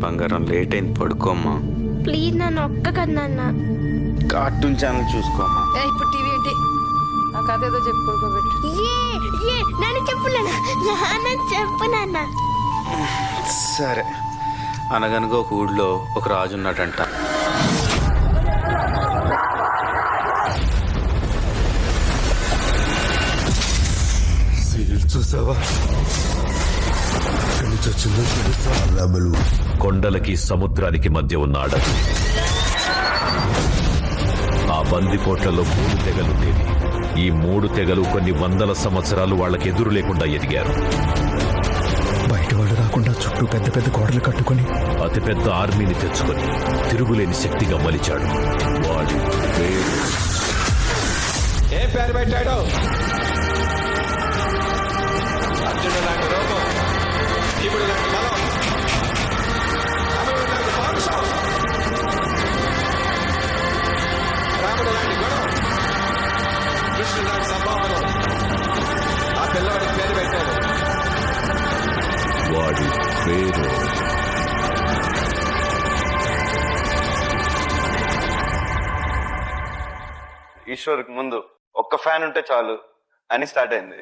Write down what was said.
బంగారం లేట్ అయింది, పడుకోమ్మా. ప్లీజ్ నాన్న, ఒక్క కథ నాన్న. కార్టూన్ ఛానల్ చూసుకోమ్మా. ఇప్పుడు టీవీ ఏంటి? ఆ కథ ఏదో చెప్పు, పడుకోబెట్టు. నాన్న చెప్పు నాన్న, చెప్పు నాన్న. సరే. అనగనగా ఒక ఊళ్ళో ఒక రాజు ఉన్నాడంట. చూసావా, కొండలకి సముద్రానికి మధ్య ఉన్న అడవి. ఆ బందిపోట్లలో 3 తెగలుండేవి. ఈ 3 తెగలు కొన్ని వందల సంవత్సరాలు వాళ్ళకి ఎదురు లేకుండా ఎదిగారు. బయట వాళ్ళు రాకుండా చుట్టూ పెద్ద పెద్ద గోడలు కట్టుకుని అతిపెద్ద ఆర్మీని తెచ్చుకొని తిరుగులేని శక్తిగా మలిచాడు. వాడి పేరు ఏం పేరు పెట్టాడు? అర్జునుడు లాంటి రూపం, శివుడు లాంటి బలం, రాముడు లాంటి పౌరుషం, రాముడు లాంటి గుణం, కృష్ణుడు లాంటి సంభావన. ఆ పిల్లవాడికి పేరు పెట్టాడు. వాడి పేరు ఈశ్వర్కి ముందు ఒక్క ఫ్యాన్ ఉంటే చాలు అని స్టార్ట్ అయింది.